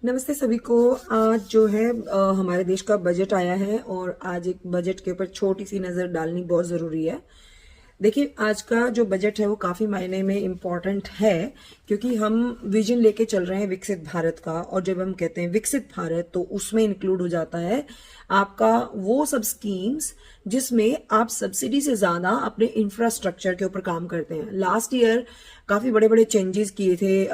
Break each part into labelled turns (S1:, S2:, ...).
S1: नमस्ते सभी को। आज जो है हमारे देश का बजट आया है और आज एक बजट के ऊपर छोटी सी नज़र डालनी बहुत ज़रूरी है। देखिए, आज का जो बजट है वो काफ़ी मायने में इम्पॉर्टेंट है क्योंकि हम विजन लेके चल रहे हैं विकसित भारत का। और जब हम कहते हैं विकसित भारत तो उसमें इंक्लूड हो जाता है आपका वो सब स्कीम्स जिसमें आप सब्सिडी से ज़्यादा अपने इंफ्रास्ट्रक्चर के ऊपर काम करते हैं। लास्ट ईयर काफ़ी बड़े बड़े चेंजेस किए थे,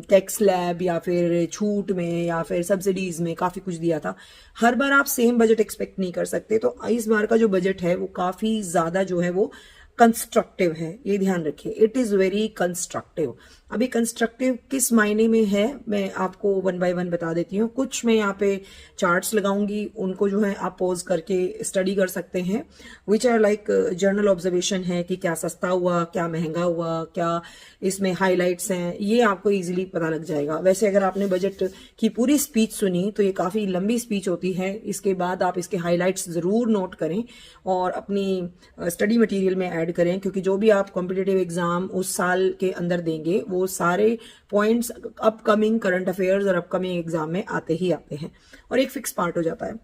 S1: टैक्स स्लैब या फिर छूट में या फिर सब्सिडीज में काफ़ी कुछ दिया था। हर बार आप सेम बजट एक्सपेक्ट नहीं कर सकते, तो इस बार का जो बजट है वो काफ़ी ज़्यादा जो है वो कंस्ट्रक्टिव है, ये ध्यान रखिए। It is very constructive. अभी कंस्ट्रक्टिव किस मायने में है मैं आपको वन बाय वन बता देती हूँ। कुछ मैं यहाँ पे चार्ट्स लगाऊंगी, उनको जो है आप पॉज करके स्टडी कर सकते हैं, which are like journal observation है कि क्या सस्ता हुआ, क्या महंगा हुआ, क्या इसमें हाईलाइट्स हैं, ये आपको इजीली पता लग जाएगा। वैसे अगर आपने बजट की पूरी स्पीच सुनी तो ये काफ़ी लंबी स्पीच होती है, इसके बाद आप इसके हाईलाइट्स ज़रूर नोट करें और अपनी स्टडी मटेरियल में ऐड करें, क्योंकि जो भी आप कॉम्पिटिटिव एग्जाम उस साल के अंदर देंगे वो सारे पॉइंट्स अपकमिंग करंट अफेयर्स और अपकमिंग एग्जाम में आते ही आते हैं और एक फिक्स पार्ट हो जाता है।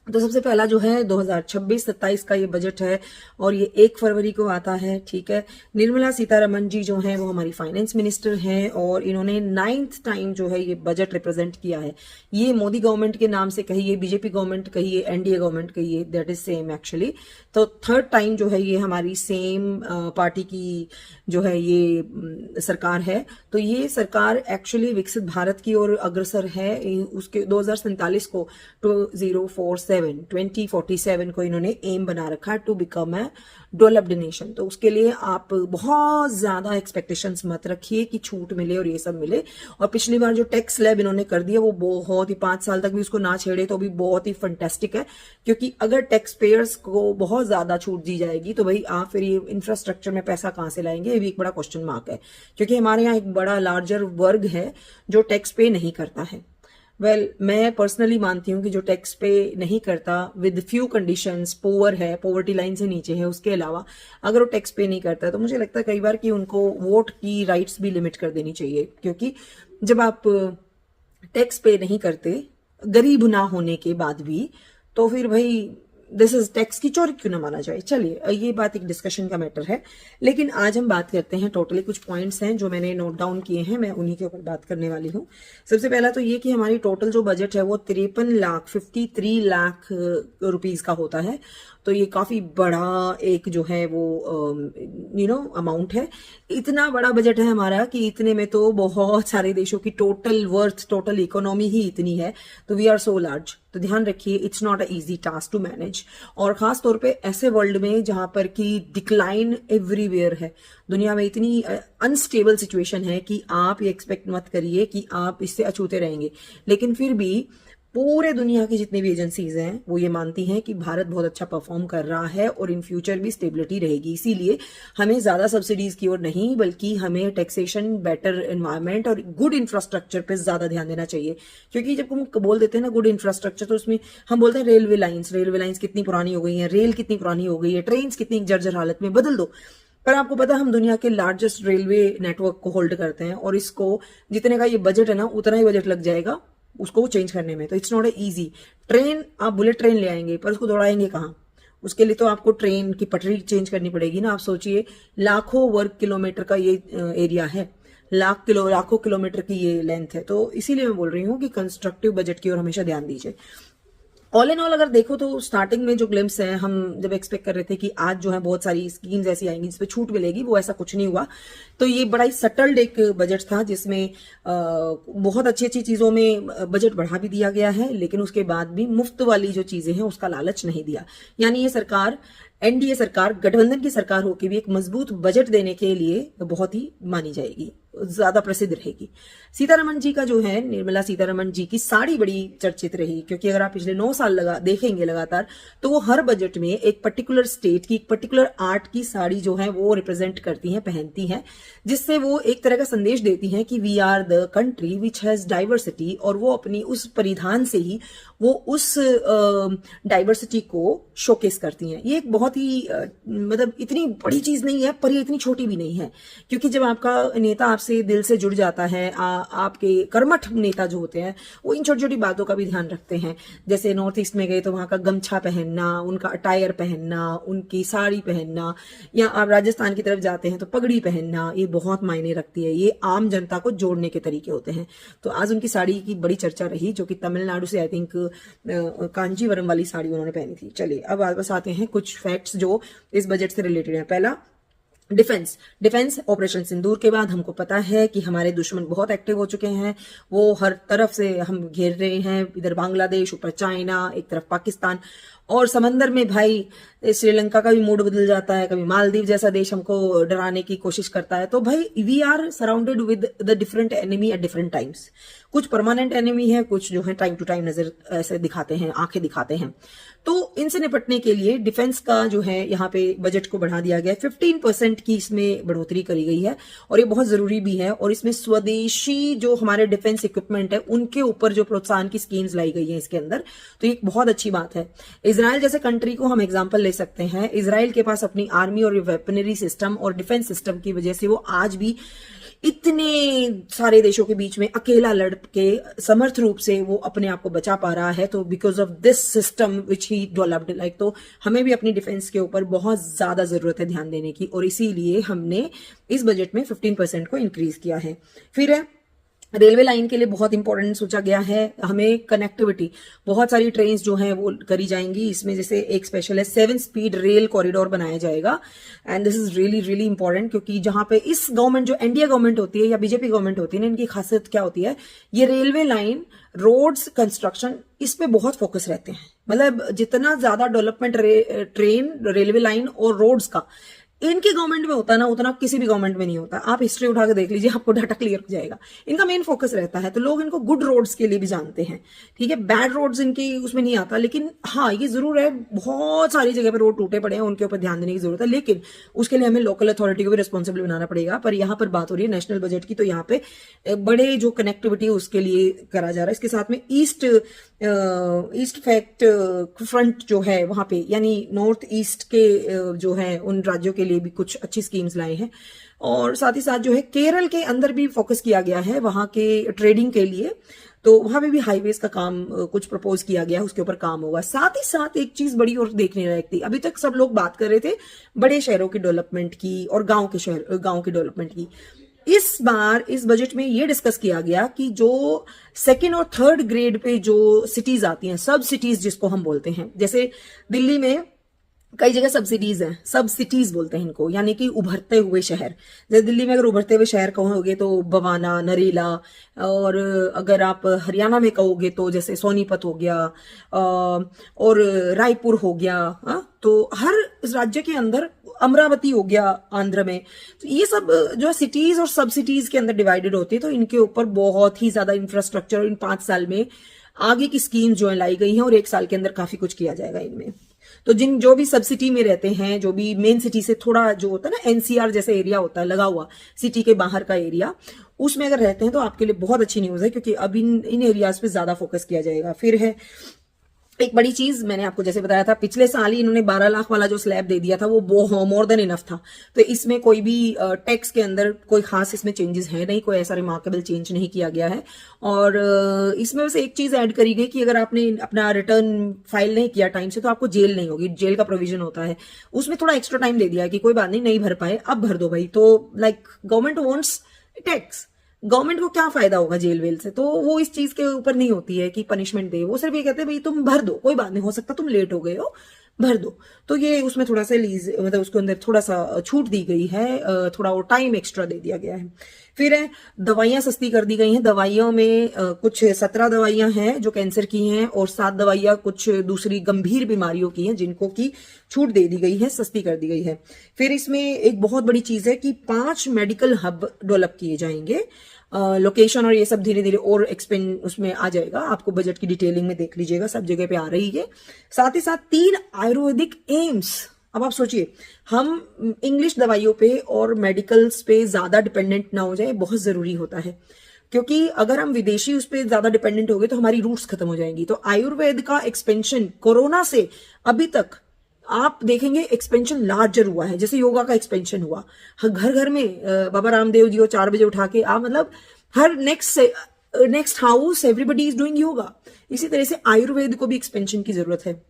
S1: तो सबसे पहला जो है 2026-27 का ये बजट है और ये 1 फरवरी को आता है, ठीक है। निर्मला सीतारमण जी जो हैं वो हमारी फाइनेंस मिनिस्टर हैं और इन्होंने 9th टाइम जो है ये बजट रिप्रेजेंट किया है। ये मोदी गवर्नमेंट के नाम से कहिए, बीजेपी गवर्नमेंट कहिए, एनडीए गवर्नमेंट कहिए, दैट इज सेम एक्चुअली। तो 3rd टाइम जो है ये हमारी सेम पार्टी की जो है ये सरकार है। तो ये सरकार एक्चुअली विकसित भारत की ओर अग्रसर है। उसके 2047 को 2047 को इन्होंने एम बना रखा है to become a developed nation. तो उसके लिए आप बहुत ज्यादा एक्सपेक्टेशंस मत रखिए कि छूट मिले और ये सब मिले। और पिछली बार जो टैक्स स्लैब इन्होंने कर दिया वो बहुत ही 5 साल तक भी उसको ना छेड़े तो भी बहुत ही फंटेस्टिक है, क्योंकि अगर टैक्स पेयर्स को बहुत ज्यादा छूट दी जाएगी तो भाई आप फिर ये इंफ्रास्ट्रक्चर में पैसा कहां से लाएंगे, ये भी एक बड़ा क्वेश्चन मार्क है। क्योंकि हमारे यहाँ एक बड़ा लार्जर वर्ग है जो टैक्स पे नहीं करता है। मैं पर्सनली मानती हूँ कि जो टैक्स पे नहीं करता विद फ्यू कंडीशंस, पुअर है, पॉवर्टी लाइन से नीचे है, उसके अलावा अगर वो टैक्स पे नहीं करता तो मुझे लगता है कई बार कि उनको वोट की राइट्स भी लिमिट कर देनी चाहिए। क्योंकि जब आप टैक्स पे नहीं करते गरीब ना होने के बाद भी, तो फिर भाई दिस इज टैक्स की चोरी क्यों ना माना जाए। चलिए, ये बात एक डिस्कशन का मैटर है, लेकिन आज हम बात करते हैं। टोटली कुछ पॉइंट्स हैं जो मैंने नोट डाउन किए हैं, मैं उन्हीं के ऊपर बात करने वाली हूँ। सबसे पहला तो ये कि हमारी टोटल जो बजट है वो 53 लाख रुपीज का होता है। तो ये काफी बड़ा एक जो है वो अमाउंट है। इतना बड़ा बजट है हमारा कि इतने में तो बहुत सारे देशों की टोटल वर्थ, टोटल इकोनॉमी ही इतनी है। तो वी आर सो लार्ज। तो ध्यान रखिए, it's not a easy task to manage, और खास तौर पे ऐसे वर्ल्ड में जहां पर कि डिक्लाइन एवरीवेयर है, दुनिया में इतनी अनस्टेबल सिचुएशन है कि आप ये एक्सपेक्ट मत करिए कि आप इससे अछूते रहेंगे। लेकिन फिर भी पूरे दुनिया की जितनी भी एजेंसीज हैं वो ये मानती हैं कि भारत बहुत अच्छा परफॉर्म कर रहा है और इन फ्यूचर भी स्टेबिलिटी रहेगी। इसीलिए हमें ज्यादा सब्सिडीज की ओर नहीं, बल्कि हमें टैक्सेशन, बेटर एनवायरमेंट और गुड इंफ्रास्ट्रक्चर पे ज्यादा ध्यान देना चाहिए। क्योंकि जब हम बोल देते हैं ना गुड इंफ्रास्ट्रक्चर, तो उसमें हम बोलते हैं रेलवे लाइन्स कितनी पुरानी हो गई है, रेल कितनी पुरानी हो गई है, ट्रेन कितनी जर्जर हालत में, बदल दो। पर आपको पता है हम दुनिया के लार्जेस्ट रेलवे नेटवर्क को होल्ड करते हैं और इसको जितने का ये बजट है ना उतना ही बजट लग जाएगा उसको चेंज करने में। तो it's not a easy. Train, आप बुलेट ट्रेन ले आएंगे पर उसको दौड़ाएंगे कहाँ? उसके लिए तो आपको ट्रेन की पटरी चेंज करनी पड़ेगी ना। आप सोचिए, लाखों वर्ग किलोमीटर का ये एरिया है, लाखों किलोमीटर की ये लेंथ है। तो इसीलिए मैं बोल रही हूँ कि कंस्ट्रक्टिव बजट की ओर हमेशा ध्यान दीजिए। ऑल इन ऑल अगर देखो तो स्टार्टिंग में जो ग्लिम्स है, हम जब एक्सपेक्ट कर रहे थे कि आज जो है बहुत सारी स्कीम्स ऐसी आएंगी जिसपे छूट मिलेगी, वो ऐसा कुछ नहीं हुआ। तो ये बड़ा ही सटल्ड एक बजट था जिसमें बहुत अच्छी अच्छी चीजों में बजट बढ़ा भी दिया गया है, लेकिन उसके बाद भी मुफ्त वाली जो चीजें हैं उसका लालच नहीं दिया। यानी ये सरकार, एनडीए सरकार, गठबंधन की सरकार होकर भी एक मजबूत बजट देने के लिए बहुत ही मानी जाएगी, ज्यादा प्रसिद्ध रहेगी। सीतारमण जी का जो है, निर्मला सीतारमण जी की साड़ी बड़ी चर्चित रही, क्योंकि अगर आप पिछले 9 साल देखेंगे लगातार, तो वो हर बजट में एक पर्टिकुलर स्टेट की, एक पर्टिकुलर आर्ट की साड़ी जो है वो रिप्रेजेंट करती हैं, पहनती हैं, जिससे वो एक तरह का संदेश देती हैं कि we are the country which has diversity. और वो अपनी उस परिधान से ही वो उस डाइवर्सिटी को शोकेस करती हैं। ये एक बहुत बहुत ही मतलब इतनी बड़ी चीज नहीं है, पर ये इतनी छोटी भी नहीं है, क्योंकि जब आपका नेता आपसे दिल से जुड़ जाता है, आपके कर्मठ नेता जो होते हैं वो इन छोटी छोटी बातों का भी ध्यान रखते हैं। जैसे नॉर्थ ईस्ट में गए तो वहां का गमछा पहनना, उनका अटायर पहनना, उनकी साड़ी पहनना, या आप राजस्थान की तरफ जाते हैं तो पगड़ी पहनना, ये बहुत मायने रखती है। ये आम जनता को जोड़ने के तरीके होते हैं। तो आज उनकी साड़ी की बड़ी चर्चा रही, जो कि तमिलनाडु से आई थिंक कांजीवरम वाली साड़ी उन्होंने पहनी थी। चलिए अब वापस आते हैं कुछ फैक्ट्स जो इस बजट से रिलेटेड है। पहला, डिफेंस ऑपरेशन सिंदूर के बाद हमको पता है कि हमारे दुश्मन बहुत एक्टिव हो चुके हैं, वो हर तरफ से हम घेर रहे हैं, इधर बांग्लादेश, ऊपर चाइना, एक तरफ पाकिस्तान, और समंदर में भाई श्रीलंका का भी मूड बदल जाता है, कभी मालदीव जैसा देश हमको डराने की कोशिश करता है। तो भाई we are surrounded with the different enemy at different times. कुछ परमानेंट एनिमी है, कुछ जो है टाइम टू टाइम नजर ऐसे दिखाते हैं, आंखें दिखाते हैं। तो इनसे निपटने के लिए डिफेंस का जो है यहाँ पे बजट को बढ़ा दिया गया है, 15% की इसमें बढ़ोतरी करी गई है, और ये बहुत जरूरी भी है। और इसमें स्वदेशी जो हमारे डिफेंस इक्विपमेंट है उनके ऊपर जो प्रोत्साहन की स्कीम्स लाई गई है इसके अंदर, तो ये बहुत अच्छी बात है। इजराइल जैसे कंट्री को हम एग्जांपल ले सकते हैं। इजराइल के पास अपनी आर्मी और वेपनरी सिस्टम और डिफेंस सिस्टम की वजह से वो आज भी इतने सारे देशों के बीच में अकेला लड़ के समर्थ रूप से वो अपने आप को बचा पा रहा है। तो because of this system which he developed, like, तो हमें भी अपनी डिफेंस के ऊपर बहुत ज्यादा जरूरत है ध्यान देने की, और इसीलिए हमने इस बजट में 15% को इंक्रीज किया है। फिर है रेलवे लाइन के लिए बहुत इंपॉर्टेंट सोचा गया है हमें कनेक्टिविटी। बहुत सारी ट्रेन जो हैं वो करी जाएंगी इसमें, जैसे एक स्पेशल है 7 स्पीड रेल कॉरिडोर बनाया जाएगा, and this is really really important, क्योंकि जहां पे इस गवर्नमेंट जो एनडीए गवर्नमेंट होती है या बीजेपी गवर्नमेंट होती है ना, इनकी खासियत क्या होती है, ये रेलवे लाइन, रोड्स, कंस्ट्रक्शन, इस पे बहुत फोकस रहते हैं। मतलब जितना ज्यादा डेवलपमेंट ट्रेन, रेलवे लाइन और रोड्स का इनकी गवर्नमेंट में होता है ना, उतना किसी भी गवर्नमेंट में नहीं होता। आप हिस्ट्री उठा के देख लीजिए, आपको डाटा क्लियर हो जाएगा। इनका मेन फोकस रहता है, तो लोग इनको गुड रोड्स के लिए भी जानते हैं, ठीक है। बैड रोड्स इनकी उसमें नहीं आता, लेकिन हाँ ये जरूर है बहुत सारी जगह पे रोड टूटे पड़े हैं, उनके ऊपर ध्यान देने की जरूरत है, लेकिन उसके लिए हमें लोकल अथॉरिटी को भी रिस्पॉन्सिबल बनाना पड़ेगा। पर यहाँ पर बात हो रही है नेशनल बजट की, तो यहाँ पे बड़े जो कनेक्टिविटी है उसके लिए करा जा रहा है। इसके साथ में ईस्ट फैक्ट फ्रंट जो है वहां पे, यानी नॉर्थ ईस्ट के जो है उन राज्यों के लिए भी कुछ अच्छी स्कीम्स लाए हैं। और साथ ही साथ जो है केरल के अंदर भी फोकस किया गया है वहां के ट्रेडिंग के लिए, तो वहां पे भी हाईवेज का काम कुछ प्रपोज किया गया है, उसके ऊपर काम होगा। साथ ही साथ एक चीज बड़ी और देखने लायक थी, अभी तक सब लोग बात कर रहे थे बड़े शहरों की डेवलपमेंट की और गांव की डेवलपमेंट की। इस बार इस बजट में यह डिस्कस किया गया कि जो सेकेंड और थर्ड ग्रेड पे जो सिटीज आती हैं, सब सिटीज जिसको हम बोलते हैं, जैसे दिल्ली में कई जगह सब्सिडीज हैं, सब सिटीज बोलते हैं इनको, यानी कि उभरते हुए शहर। जैसे दिल्ली में अगर उभरते हुए शहर कहोगे तो बवाना, नरेला, और अगर आप हरियाणा में कहोगे तो जैसे सोनीपत हो गया और रायपुर हो गया, तो हर राज्य के अंदर, अमरावती हो गया आंध्र में, तो ये सब जो सिटीज और सब सिटीज के अंदर डिवाइडेड होती है। तो इनके ऊपर बहुत ही ज्यादा इंफ्रास्ट्रक्चर इन 5 साल में आगे की स्कीम जो है लाई गई हैं, और 1 साल के अंदर काफी कुछ किया जाएगा इनमें। तो जो भी सब सिटी में रहते हैं, जो भी मेन सिटी से थोड़ा जो होता है ना एनसीआर जैसे एरिया होता है लगा हुआ, सिटी के बाहर का एरिया, उसमें अगर रहते हैं तो आपके लिए बहुत अच्छी न्यूज है, क्योंकि अब इन एरियाज पे ज्यादा फोकस किया जाएगा। फिर है एक बड़ी चीज, मैंने आपको जैसे बताया था, पिछले साल ही इन्होंने 12 लाख वाला जो स्लैब दे दिया था वो मोर देन इनफ था। तो इसमें कोई भी टैक्स के अंदर कोई खास इसमें चेंजेस है नहीं, कोई ऐसा रिमार्केबल चेंज नहीं किया गया है। और इसमें बस एक चीज ऐड करी गई कि अगर आपने अपना रिटर्न फाइल नहीं किया टाइम से तो आपको जेल नहीं होगी, जेल का प्रोविजन होता है। उसमें थोड़ा एक्स्ट्रा टाइम दे दिया है कि कोई बात नहीं भर पाए अब भर दो भाई। तो like government wants tax, government को क्या फायदा होगा जेल वेल से, तो वो इस चीज के ऊपर नहीं होती है कि पनिशमेंट दे, वो सिर्फ ये कहते हैं भाई तुम भर दो, कोई बात नहीं, हो सकता तुम लेट हो गए हो, भर दो। तो ये उसमें थोड़ा सा मतलब उसके अंदर थोड़ा सा छूट दी गई है, थोड़ा वो टाइम एक्स्ट्रा दे दिया गया है। फिर है दवाइयां सस्ती कर दी गई हैं। दवाइयों में कुछ 17 दवाइयां हैं जो कैंसर की हैं, और 7 दवाइयां कुछ दूसरी गंभीर बीमारियों की हैं जिनको की छूट दे दी गई है, सस्ती कर दी गई है। फिर इसमें एक बहुत बड़ी चीज है कि 5 मेडिकल हब डेवलप किए जाएंगे। लोकेशन और ये सब धीरे धीरे और एक्सपेंड उसमें आ जाएगा, आपको बजट की डिटेलिंग में देख लीजिएगा, सब जगह पे आ रही है। साथ ही साथ 3 आयुर्वेदिक एम्स। अब आप सोचिए, हम इंग्लिश दवाइयों पे और मेडिकल्स पे ज्यादा डिपेंडेंट ना हो जाए, बहुत जरूरी होता है, क्योंकि अगर हम विदेशी उस पर ज्यादा डिपेंडेंट हो गए तो हमारी रूट्स खत्म हो जाएंगी। तो आयुर्वेद का एक्सपेंशन कोरोना से अभी तक आप देखेंगे एक्सपेंशन लार्जर हुआ है, जैसे योगा का एक्सपेंशन हुआ। घर घर में बाबा रामदेव जी को 4 बजे उठा के आप मतलब हर next house everybody is doing yoga. इसी तरह से आयुर्वेद को भी एक्सपेंशन की जरूरत है।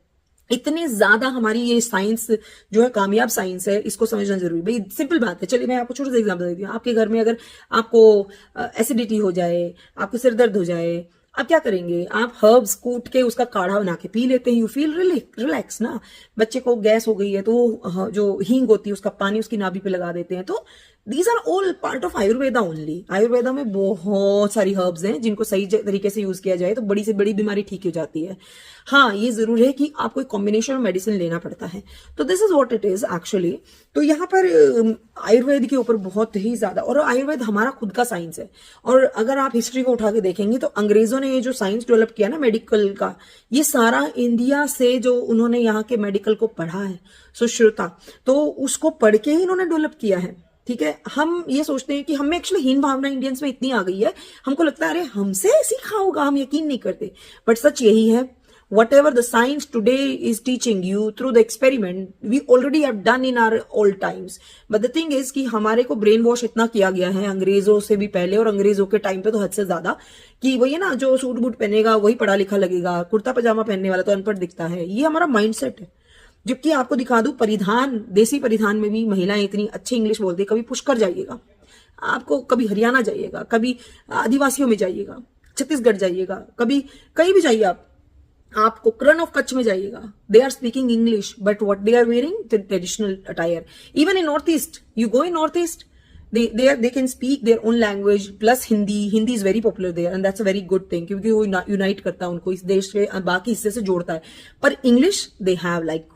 S1: इतने ज्यादा हमारी ये साइंस जो है कामयाब साइंस है, इसको समझना जरूरी। भाई सिंपल बात है, चलिए मैं आपको छोटा सा एग्जांपल देती हूँ। आपके घर में अगर आपको एसिडिटी हो जाए, आपको सिर दर्द हो जाए, आप क्या करेंगे? आप हर्ब्स कूट के उसका काढ़ा बना के पी लेते हैं, यू फील रिलैक्स ना। बच्चे को गैस हो गई है तो वो जो हींग होती है उसका पानी उसकी नाभि पे लगा देते हैं। तो these are all part of Ayurveda only. Ayurveda में बहुत सारी हर्ब्स हैं जिनको सही तरीके से यूज किया जाए तो बड़ी से बड़ी बीमारी ठीक हो जाती है। हाँ, ये जरूर है कि आपको एक कॉम्बिनेशन ऑफ मेडिसिन लेना पड़ता है। तो this is what it is actually. तो यहाँ पर आयुर्वेद के ऊपर बहुत ही ज्यादा, और आयुर्वेद हमारा खुद का साइंस है। और अगर आप हिस्ट्री को उठा के देखेंगे तो अंग्रेजों ने ये जो साइंस डेवलप किया ना मेडिकल का, ये सारा इंडिया से जो उन्होंने यहाँ के मेडिकल को पढ़ा है सुश्रुता, तो उसको पढ़ के ही इन्होंने डेवलप किया है। ठीक है, हम ये सोचते हैं कि हमें एक्चुअली हीन भावना इंडियंस में इतनी आ गई है, हमको लगता है अरे हमसे सीखा होगा, हम यकीन नहीं करते। बट सच यही है, whatever the science today is teaching you through the experiment, we already have done in our old times. But the thing is कि हमारे को ब्रेन वॉश इतना किया गया है अंग्रेजों से भी पहले, और अंग्रेजों के टाइम पे तो हद से ज्यादा, कि वही है ना, जो सूट बूट पहनेगा वही पढ़ा लिखा लगेगा, कुर्ता पजामा पहनने वाला तो अनपढ़ दिखता है। ये हमारा माइंडसेट है। जबकि आपको दिखा दूं, परिधान, देसी परिधान में भी महिलाएं इतनी अच्छी इंग्लिश बोलती है। कभी पुष्कर जाइएगा, आपको कभी हरियाणा जाइएगा, कभी आदिवासियों में जाइएगा, छत्तीसगढ़ जाइएगा, कभी कहीं भी जाइए आपको रण ऑफ कच्छ में जाइएगा, they are speaking English but what they are wearing traditional attire. Even in north east, you go in north east, they can speak their own language plus Hindi is very popular there and that's a very good thing, क्योंकि वो unite करता है उनको, इस देश के बाकी हिस्से से जोड़ता है। पर इंग्लिश दे हैव लाइक,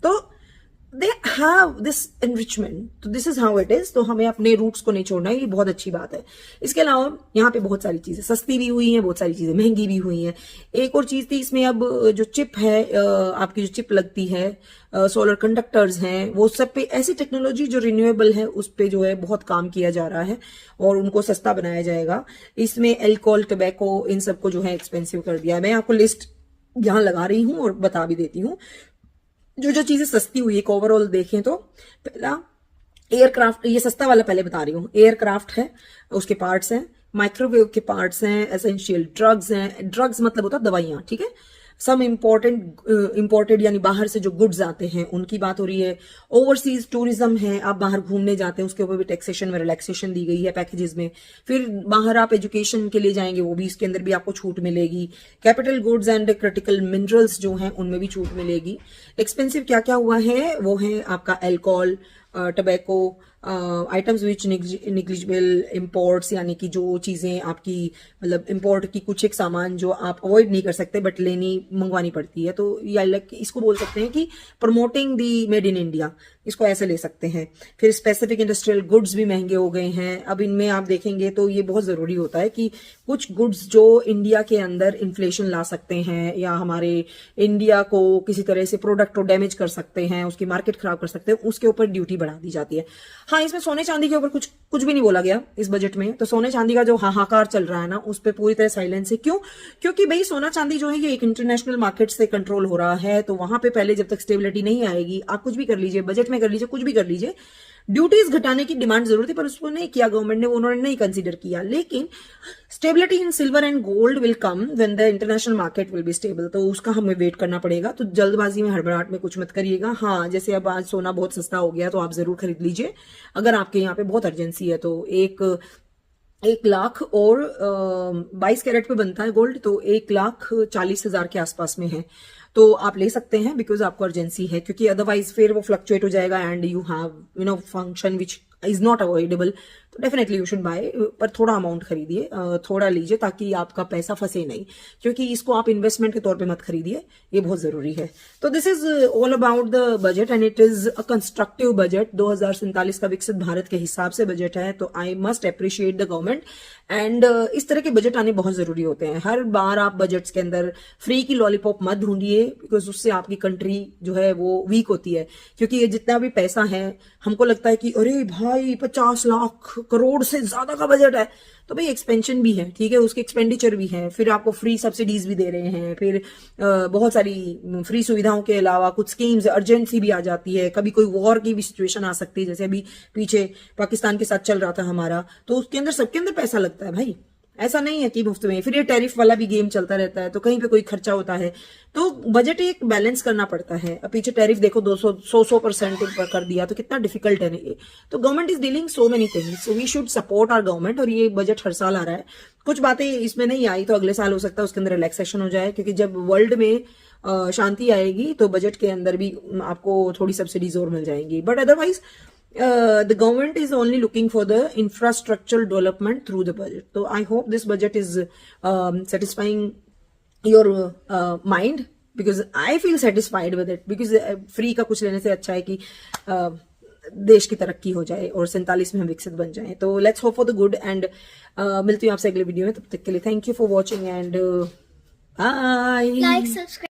S1: तो दे हैव दिस एनरिचमेंट। तो this is how it is. तो हमें अपने रूट्स को नहीं छोड़ना है, ये बहुत अच्छी बात है। इसके अलावा यहाँ पे बहुत सारी चीजें सस्ती भी हुई हैं, बहुत सारी चीजें महंगी भी हुई हैं। एक और चीज थी इसमें, अब जो चिप है, आपकी जो चिप लगती है, सोलर कंडक्टर्स हैं, वो सब पे ऐसी टेक्नोलॉजी जो रिन्यूएबल है उस पे जो है बहुत काम किया जा रहा है और उनको सस्ता बनाया जाएगा। इसमें अल्कोहल, टोबैको, इन सबको जो है एक्सपेंसिव कर दिया है। मैं आपको लिस्ट यहाँ लगा रही हूँ और बता भी देती हूँ जो चीजें सस्ती हुई है। ओवरऑल देखें तो पहला एयरक्राफ्ट, ये सस्ता वाला पहले बता रही हूँ। एयरक्राफ्ट है, उसके पार्ट्स हैं, माइक्रोवेव के पार्ट्स हैं, एसेंशियल ड्रग्स हैं। ड्रग्स मतलब होता है दवाइयां, ठीक है। सम इम्पोर्टेड यानी बाहर से जो गुड्स आते हैं उनकी बात हो रही है। ओवरसीज टूरिज्म है, आप बाहर घूमने जाते हैं, उसके ऊपर भी टैक्सेशन में रिलैक्सेशन दी गई है पैकेजेस में। फिर बाहर आप एजुकेशन के लिए जाएंगे, वो भी इसके अंदर भी आपको छूट मिलेगी। Capital goods and critical minerals जो हैं उनमें भी छूट मिलेगी। एक्सपेंसिव क्या क्या हुआ है, वो है आपका alcohol, tobacco, items which negligible imports, यानी कि जो चीजें आपकी मतलब इम्पोर्ट की कुछ एक सामान जो आप अवॉइड नहीं कर सकते बट मंगवानी पड़ती है, तो या इसको बोल सकते हैं कि promoting the made in India, इसको ऐसे ले सकते हैं। फिर स्पेसिफिक इंडस्ट्रियल गुड्स भी महंगे हो गए हैं। अब इनमें आप देखेंगे तो ये बहुत जरूरी होता है कि कुछ गुड्स जो इंडिया के अंदर इन्फ्लेशन ला सकते हैं या हमारे इंडिया को किसी तरह से प्रोडक्ट को डैमेज कर सकते हैं, उसकी मार्केट खराब कर सकते हैं, उसके ऊपर ड्यूटी बढ़ा दी जाती है। हाँ, इसमें सोने चांदी के ऊपर कुछ भी नहीं बोला गया इस बजट में। तो सोने चांदी का जो हाहाकार चल रहा है ना, उस पर पूरी तरह साइलेंस है। क्यों? क्योंकि भाई सोना चांदी जो है ये एक इंटरनेशनल मार्केट से कंट्रोल हो रहा है, तो वहां पे पहले जब तक स्टेबिलिटी नहीं आएगी, आप कुछ भी कर लीजिए, बजट में कर लीजिए, कुछ भी कर लीजिए, ड्यूटीज घटाने की डिमांड जरूर थी पर उसको नहीं किया गवर्नमेंट ने, उन्होंने नहीं कंसीडर किया। लेकिन stability in silver and gold will come when the international market will be stable, तो उसका हमें वेट करना पड़ेगा। तो जल्दबाजी में, हड़बड़ाहट में कुछ मत करिएगा। हाँ, जैसे अब आज सोना बहुत सस्ता हो गया तो आप जरूर खरीद लीजिए अगर आपके यहाँ पे बहुत अर्जेंसी है। तो 1 लाख और 22 कैरेट पे बनता है गोल्ड, तो 1,40,000 के आसपास में है, तो आप ले सकते हैं बिकॉज आपको अर्जेंसी है। क्योंकि अदरवाइज फिर वो फ्लक्चुएट हो जाएगा and you have function which is not avoidable. तो डेफिनेटली यू शुड बाय, पर थोड़ा अमाउंट खरीदिए, थोड़ा लीजिए ताकि आपका पैसा फंसे नहीं, क्योंकि इसको आप इन्वेस्टमेंट के तौर पे मत खरीदिए, ये बहुत जरूरी है। तो this is all about the budget and it is a constructive budget. 2047 का विकसित भारत के हिसाब से बजट है, तो I must appreciate the government and इस तरह के बजट आने बहुत जरूरी होते हैं। हर बार आप बजट्स के अंदर फ्री की लॉलीपॉप मत ढूंढिए, चाहिए, बिकॉज उससे आपकी कंट्री जो है वो वीक होती है। क्योंकि ये जितना भी पैसा है, हमको लगता है कि अरे भाई 50 लाख करोड़ से ज्यादा का बजट है, तो भाई एक्सपेंशन भी है, ठीक है, उसके एक्सपेंडिचर भी है, फिर आपको फ्री सब्सिडीज भी दे रहे हैं, फिर बहुत सारी फ्री सुविधाओं के अलावा कुछ स्कीम्स, अर्जेंसी भी आ जाती है, कभी कोई वॉर की भी सिचुएशन आ सकती है, जैसे अभी पीछे पाकिस्तान के साथ चल रहा था हमारा, तो उसके अंदर सबके अंदर पैसा लगता है भाई, ऐसा नहीं है कि मुफ्त में। फिर ये टैरिफ वाला भी गेम चलता रहता है, तो कहीं पे कोई खर्चा होता है, तो बजट एक बैलेंस करना पड़ता है। अब पीछे टैरिफ देखो 200% कर दिया, तो कितना डिफिकल्ट है ये। तो government is dealing so many things, so we should support our government. और ये बजट हर साल आ रहा है, कुछ बातें इसमें नहीं आई तो अगले साल हो सकता है उसके अंदर रिलैक्सेशन हो जाए, क्योंकि जब वर्ल्ड में शांति आएगी तो बजट के अंदर भी आपको थोड़ी सब्सिडीज और मिल जाएंगी। But otherwise the government is only looking for the infrastructural development through the budget. So I hope this budget is satisfying your mind, because I feel satisfied with it, because free का कुछ लेने से अच्छा है कि देश की तरक्की हो जाए और 47 में हम विकसित बन जाएं। तो let's hope for the good, and मिलती हूँ आपसे अगले वीडियो में। तब तक के लिए thank you for watching and bye.
S2: Like, subscribe.